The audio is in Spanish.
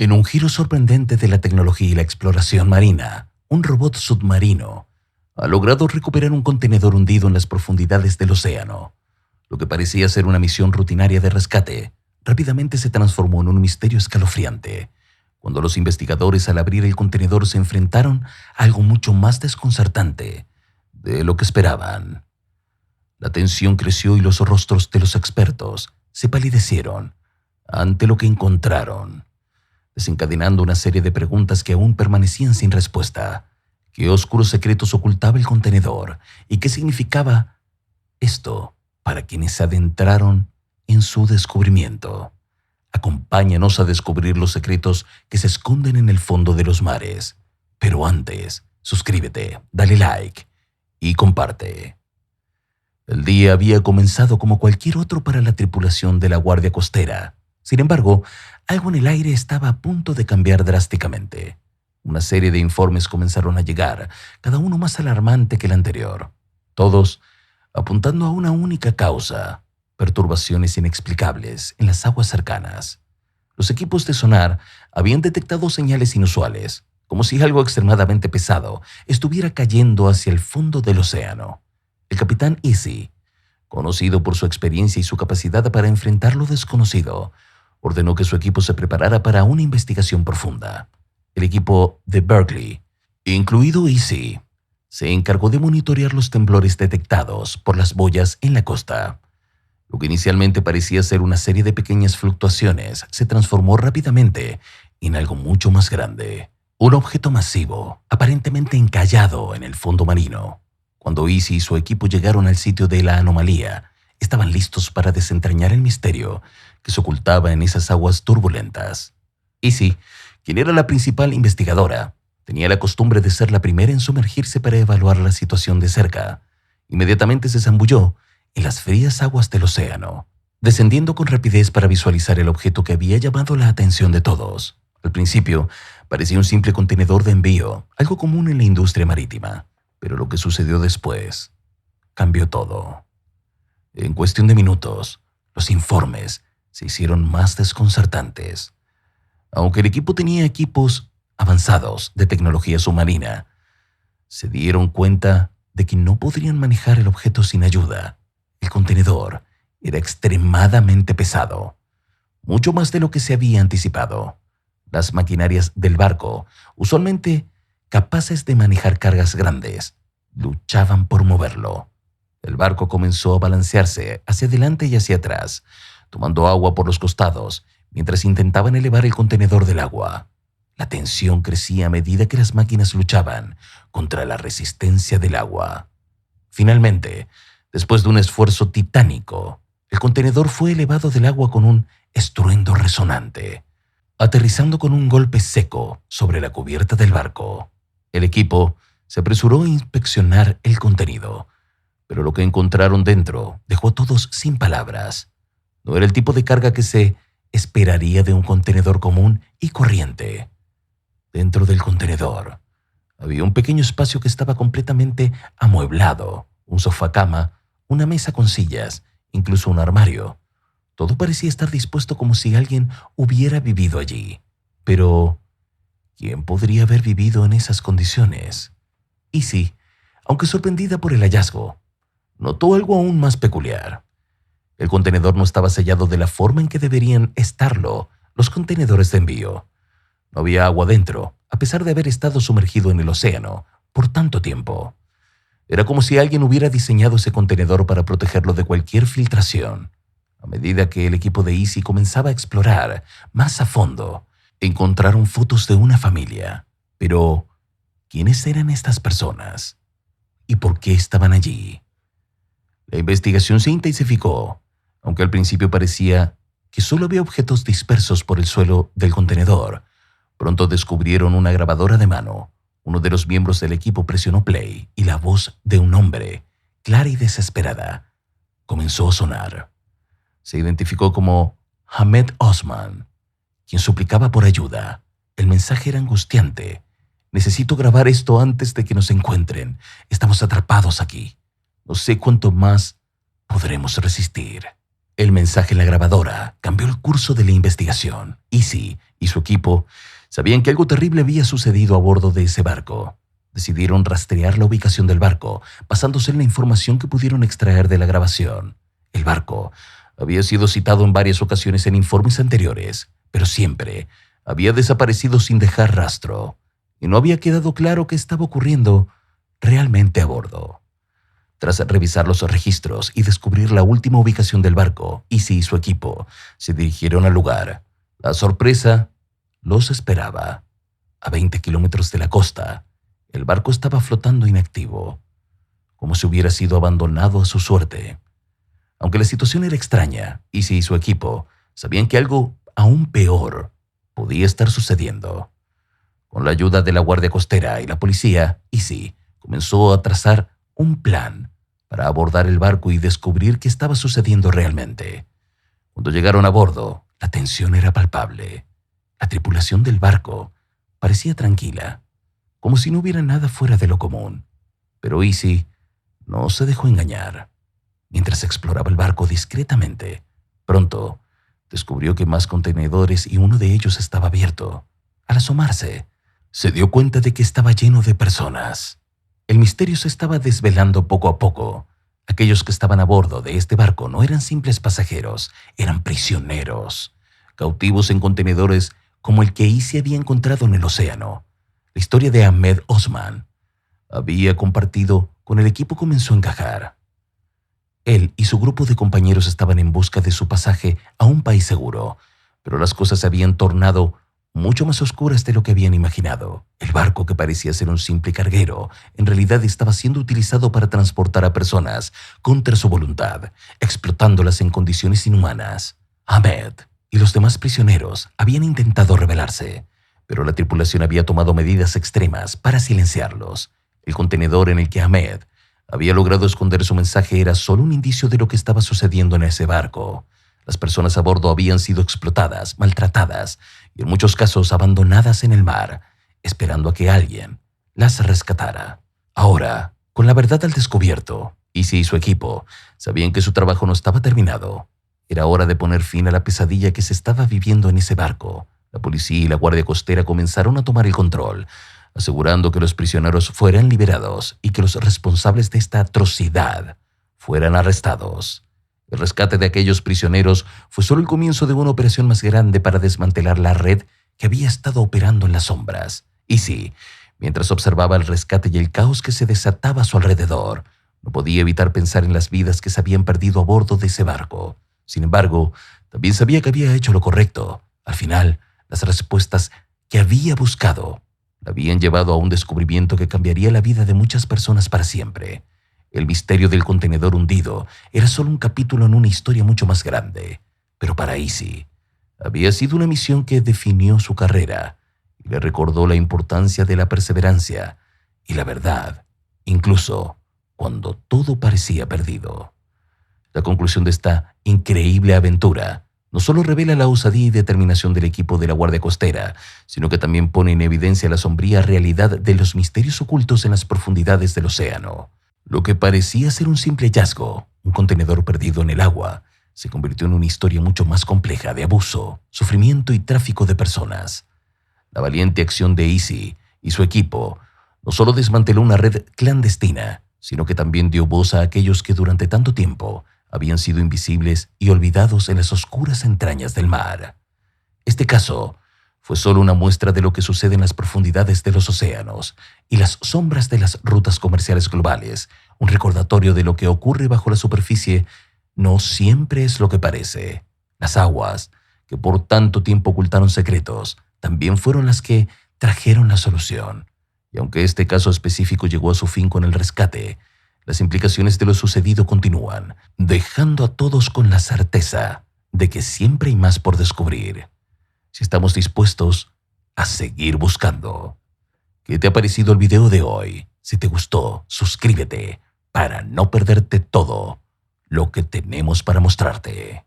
En un giro sorprendente de la tecnología y la exploración marina, un robot submarino ha logrado recuperar un contenedor hundido en las profundidades del océano. Lo que parecía ser una misión rutinaria de rescate, rápidamente se transformó en un misterio escalofriante, cuando los investigadores al abrir el contenedor se enfrentaron a algo mucho más desconcertante de lo que esperaban. La tensión creció y los rostros de los expertos se palidecieron ante lo que encontraron, desencadenando una serie de preguntas que aún permanecían sin respuesta. ¿Qué oscuros secretos ocultaba el contenedor? ¿Y qué significaba esto para quienes se adentraron en su descubrimiento? Acompáñanos a descubrir los secretos que se esconden en el fondo de los mares. Pero antes, suscríbete, dale like y comparte. El día había comenzado como cualquier otro para la tripulación de la Guardia Costera. Sin embargo, algo en el aire estaba a punto de cambiar drásticamente. Una serie de informes comenzaron a llegar, cada uno más alarmante que el anterior. Todos apuntando a una única causa: perturbaciones inexplicables en las aguas cercanas. Los equipos de sonar habían detectado señales inusuales, como si algo extremadamente pesado estuviera cayendo hacia el fondo del océano. El capitán Easy, conocido por su experiencia y su capacidad para enfrentar lo desconocido, ordenó que su equipo se preparara para una investigación profunda. El equipo de Berkeley, incluido Easy, se encargó de monitorear los temblores detectados por las boyas en la costa. Lo que inicialmente parecía ser una serie de pequeñas fluctuaciones se transformó rápidamente en algo mucho más grande. Un objeto masivo, aparentemente encallado en el fondo marino. Cuando Easy y su equipo llegaron al sitio de la anomalía, estaban listos para desentrañar el misterio que se ocultaba en esas aguas turbulentas. Easy, quien era la principal investigadora, tenía la costumbre de ser la primera en sumergirse para evaluar la situación de cerca. Inmediatamente se zambulló en las frías aguas del océano, descendiendo con rapidez para visualizar el objeto que había llamado la atención de todos. Al principio, parecía un simple contenedor de envío, algo común en la industria marítima, pero lo que sucedió después cambió todo. En cuestión de minutos, los informes se hicieron más desconcertantes. Aunque el equipo tenía equipos avanzados de tecnología submarina, se dieron cuenta de que no podrían manejar el objeto sin ayuda. El contenedor era extremadamente pesado, mucho más de lo que se había anticipado. Las maquinarias del barco, usualmente capaces de manejar cargas grandes, luchaban por moverlo. El barco comenzó a balancearse hacia adelante y hacia atrás, tomando agua por los costados, mientras intentaban elevar el contenedor del agua. La tensión crecía a medida que las máquinas luchaban contra la resistencia del agua. Finalmente, después de un esfuerzo titánico, el contenedor fue elevado del agua con un estruendo resonante, aterrizando con un golpe seco sobre la cubierta del barco. El equipo se apresuró a inspeccionar el contenido, pero lo que encontraron dentro dejó a todos sin palabras. No era el tipo de carga que se esperaría de un contenedor común y corriente. Dentro del contenedor había un pequeño espacio que estaba completamente amueblado: un sofá-cama, una mesa con sillas, incluso un armario. Todo parecía estar dispuesto como si alguien hubiera vivido allí. Pero, ¿quién podría haber vivido en esas condiciones? Easy, aunque sorprendida por el hallazgo, notó algo aún más peculiar. El contenedor no estaba sellado de la forma en que deberían estarlo los contenedores de envío. No había agua dentro, a pesar de haber estado sumergido en el océano por tanto tiempo. Era como si alguien hubiera diseñado ese contenedor para protegerlo de cualquier filtración. A medida que el equipo de Easy comenzaba a explorar más a fondo, encontraron fotos de una familia. Pero, ¿quiénes eran estas personas? ¿Y por qué estaban allí? La investigación se intensificó, aunque al principio parecía que solo había objetos dispersos por el suelo del contenedor. Pronto descubrieron una grabadora de mano. Uno de los miembros del equipo presionó play y la voz de un hombre, clara y desesperada, comenzó a sonar. Se identificó como Ahmed Osman, quien suplicaba por ayuda. El mensaje era angustiante. Necesito grabar esto antes de que nos encuentren. Estamos atrapados aquí. No sé cuánto más podremos resistir. El mensaje en la grabadora cambió el curso de la investigación. Easy y su equipo sabían que algo terrible había sucedido a bordo de ese barco. Decidieron rastrear la ubicación del barco, basándose en la información que pudieron extraer de la grabación. El barco había sido citado en varias ocasiones en informes anteriores, pero siempre había desaparecido sin dejar rastro, y no había quedado claro qué estaba ocurriendo realmente a bordo. Tras revisar los registros y descubrir la última ubicación del barco, Easy y su equipo se dirigieron al lugar. La sorpresa los esperaba. A 20 kilómetros de la costa, el barco estaba flotando inactivo, como si hubiera sido abandonado a su suerte. Aunque la situación era extraña, Easy y su equipo sabían que algo aún peor podía estar sucediendo. Con la ayuda de la Guardia Costera y la policía, Easy comenzó a trazar un plan para abordar el barco y descubrir qué estaba sucediendo realmente. Cuando llegaron a bordo, la tensión era palpable. La tripulación del barco parecía tranquila, como si no hubiera nada fuera de lo común. Pero Easy no se dejó engañar. Mientras exploraba el barco discretamente, pronto descubrió que más contenedores y uno de ellos estaba abierto. Al asomarse, se dio cuenta de que estaba lleno de personas. El misterio se estaba desvelando poco a poco. Aquellos que estaban a bordo de este barco no eran simples pasajeros, eran prisioneros, cautivos en contenedores como el que Easy había encontrado en el océano. La historia de Ahmed Osman había compartido con el equipo comenzó a encajar. Él y su grupo de compañeros estaban en busca de su pasaje a un país seguro, pero las cosas se habían tornado mucho más oscuras de lo que habían imaginado. El barco, que parecía ser un simple carguero, en realidad estaba siendo utilizado para transportar a personas contra su voluntad, explotándolas en condiciones inhumanas. Ahmed y los demás prisioneros habían intentado rebelarse, pero la tripulación había tomado medidas extremas para silenciarlos. El contenedor en el que Ahmed había logrado esconder su mensaje era solo un indicio de lo que estaba sucediendo en ese barco. Las personas a bordo habían sido explotadas, maltratadas y en muchos casos abandonadas en el mar, esperando a que alguien las rescatara. Ahora, con la verdad al descubierto, Easy y su equipo sabían que su trabajo no estaba terminado. Era hora de poner fin a la pesadilla que se estaba viviendo en ese barco. La policía y la Guardia Costera comenzaron a tomar el control, asegurando que los prisioneros fueran liberados y que los responsables de esta atrocidad fueran arrestados. El rescate de aquellos prisioneros fue solo el comienzo de una operación más grande para desmantelar la red que había estado operando en las sombras. Easy, mientras observaba el rescate y el caos que se desataba a su alrededor, no podía evitar pensar en las vidas que se habían perdido a bordo de ese barco. Sin embargo, también sabía que había hecho lo correcto. Al final, las respuestas que había buscado la habían llevado a un descubrimiento que cambiaría la vida de muchas personas para siempre. El misterio del contenedor hundido era solo un capítulo en una historia mucho más grande, pero para Easy había sido una misión que definió su carrera y le recordó la importancia de la perseverancia y la verdad, incluso cuando todo parecía perdido. La conclusión de esta increíble aventura no solo revela la osadía y determinación del equipo de la Guardia Costera, sino que también pone en evidencia la sombría realidad de los misterios ocultos en las profundidades del océano. Lo que parecía ser un simple hallazgo, un contenedor perdido en el agua, se convirtió en una historia mucho más compleja de abuso, sufrimiento y tráfico de personas. La valiente acción de Easy y su equipo no solo desmanteló una red clandestina, sino que también dio voz a aquellos que durante tanto tiempo habían sido invisibles y olvidados en las oscuras entrañas del mar. Este caso fue solo una muestra de lo que sucede en las profundidades de los océanos y las sombras de las rutas comerciales globales, un recordatorio de lo que ocurre bajo la superficie no siempre es lo que parece. Las aguas, que por tanto tiempo ocultaron secretos, también fueron las que trajeron la solución. Y aunque este caso específico llegó a su fin con el rescate, las implicaciones de lo sucedido continúan, dejando a todos con la certeza de que siempre hay más por descubrir, si estamos dispuestos a seguir buscando. ¿Qué te ha parecido el video de hoy? Si te gustó, suscríbete para no perderte todo lo que tenemos para mostrarte.